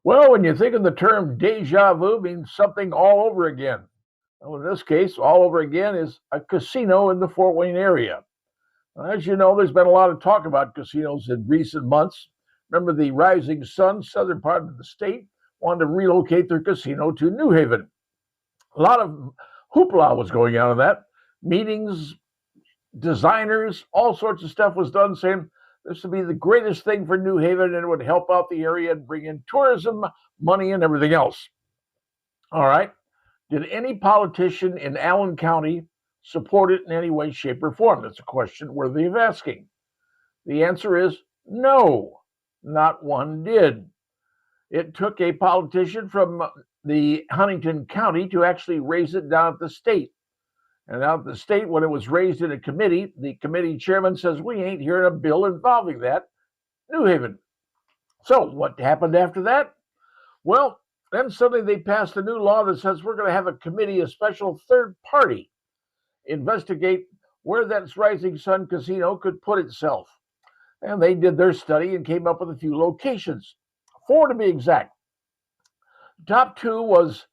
Well, when you think of the term deja vu, means something all over again. Well, in this case, all over again is a casino in the Fort Wayne area. As you know, there's been a lot of talk about casinos in recent months. Remember, the Rising Sun, southern part of the state, wanted to relocate their casino to New Haven. A lot of hoopla was going on in that. Meetings, designers, all sorts of stuff was done saying this would be the greatest thing for New Haven and it would help out the area and bring in tourism, money, and everything else. All right. Did any politician in Allen County support it in any way, shape, or form? That's a question worthy of asking. The answer is no, not one did. It took a politician from the Huntington County to actually raise it down at the state. And out at the state, when it was raised in a committee, the committee chairman says, we ain't hearing a bill involving that. New Haven. So what happened after that? Well, then suddenly they passed a new law that says we're going to have a committee, a special third party, investigate where that Rising Sun Casino could put itself. And they did their study and came up with a few locations, 4 to be exact. Top 2 was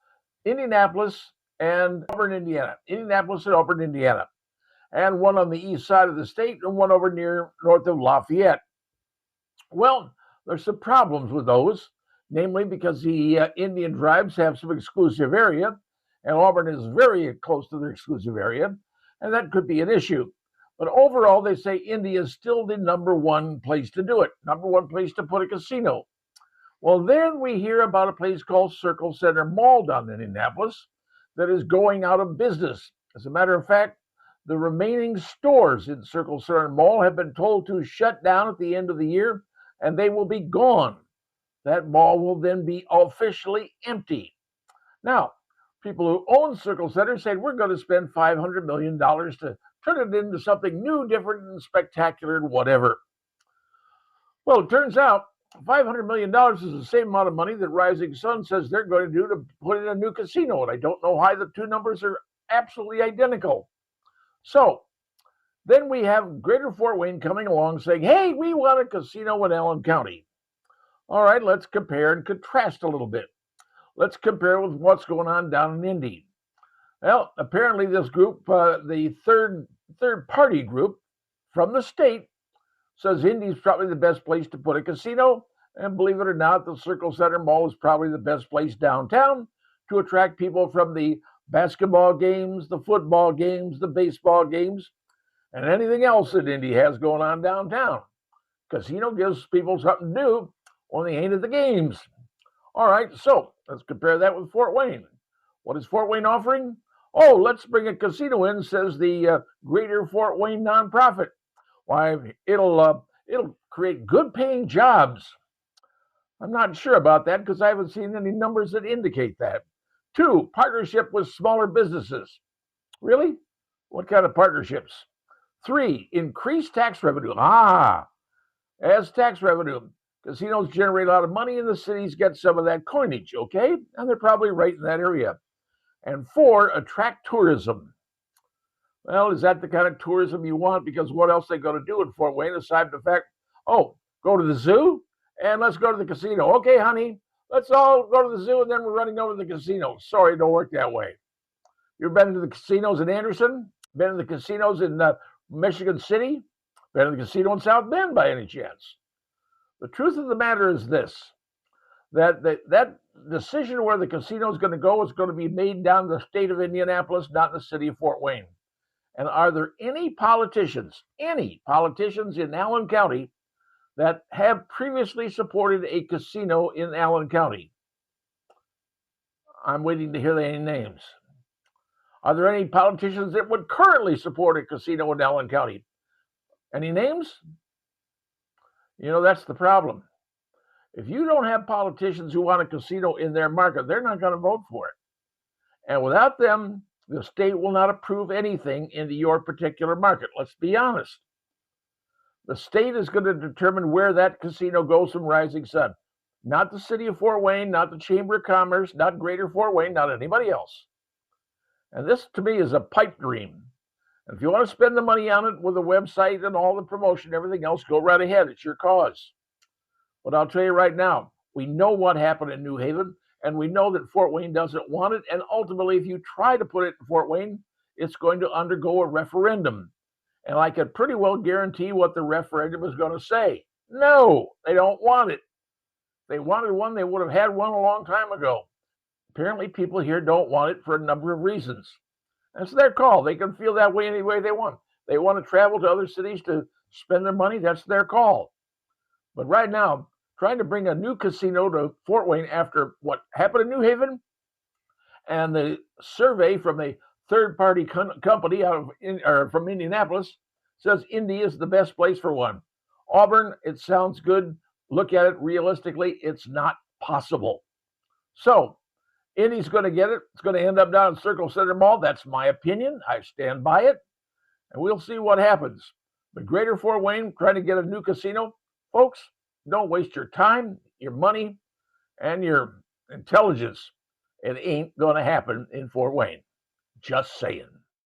Indianapolis and Auburn, Indiana. Indianapolis and Auburn, Indiana. And one on the east side of the state and one over near north of Lafayette. Well, there's some problems with those, namely because the Indian tribes have some exclusive area, and Auburn is very close to their exclusive area, and that could be an issue. But overall, they say Indy is still the number one place to do it, number one place to put a casino. Well, then we hear about a place called Circle Center Mall down in Indianapolis that is going out of business. As a matter of fact, the remaining stores in Circle Center Mall have been told to shut down at the end of the year, and they will be gone. That mall will then be officially empty. Now, people who own Circle Center said, we're going to spend $500 million to turn it into something new, different, and spectacular, and whatever. Well, it turns out $500 million is the same amount of money that Rising Sun says they're going to do to put in a new casino. And I don't know why the two numbers are absolutely identical. So then we have Greater Fort Wayne coming along saying, hey, we want a casino in Allen County. All right, let's compare and contrast a little bit. Let's compare with what's going on down in Indy. Well, apparently this group, the third party group from the state, says Indy's probably the best place to put a casino. And believe it or not, the Circle Center Mall is probably the best place downtown to attract people from the basketball games, the football games, the baseball games, and anything else that Indy has going on downtown. Casino gives people something to do when they ain't at the games. All right, so let's compare that with Fort Wayne. What is Fort Wayne offering? Oh, let's bring a casino in, says the Greater Fort Wayne nonprofit. Why, it'll create good-paying jobs. I'm not sure about that because I haven't seen any numbers that indicate that. 2, partnership with smaller businesses. Really? What kind of partnerships? 3, increased tax revenue. As tax revenue, casinos generate a lot of money and the cities get some of that coinage, okay? And they're probably right in that area. And 4, attract tourism. Well, is that the kind of tourism you want? Because what else are they going to do in Fort Wayne aside from the fact, oh, go to the zoo and let's go to the casino. Okay, honey, let's all go to the zoo and then we're running over to the casino. Sorry, it don't work that way. You've been to the casinos in Anderson? Been to the casinos in Michigan City? Been to the casino in South Bend by any chance? The truth of the matter is this, that decision where the casino is going to go is going to be made down in the state of Indianapolis, not in the city of Fort Wayne. And are there any politicians in Allen County that have previously supported a casino in Allen County? I'm waiting to hear any names. Are there any politicians that would currently support a casino in Allen County? Any names? You know, that's the problem. If you don't have politicians who want a casino in their market, they're not going to vote for it. And without them, the state will not approve anything into your particular market. Let's be honest. The state is going to determine where that casino goes from Rising Sun. Not the city of Fort Wayne, not the Chamber of Commerce, not Greater Fort Wayne, not anybody else. And this, to me, is a pipe dream. And if you want to spend the money on it with a website and all the promotion, everything else, go right ahead. It's your cause. But I'll tell you right now, We know what happened in New Haven, and we know that Fort Wayne doesn't want it. And ultimately, if you try to put it in Fort Wayne, it's going to undergo a referendum. And I could pretty well guarantee what the referendum is going to say. No, they don't want it. If they wanted one, they would have had one a long time ago. Apparently, people here don't want it for a number of reasons. That's their call. They can feel that way any way they want. They want to travel to other cities to spend their money. That's their call. But right now, trying to bring a new casino to Fort Wayne after what happened in New Haven, and the survey from a third-party company from Indianapolis says Indy is the best place for one. Auburn, it sounds good. Look at it realistically, it's not possible. So Indy's going to get it. It's going to end up down in Circle Center Mall. That's my opinion. I stand by it. And we'll see what happens. But Greater Fort Wayne, trying to get a new casino, folks, don't waste your time, your money, and your intelligence. It ain't going to happen in Fort Wayne. Just saying.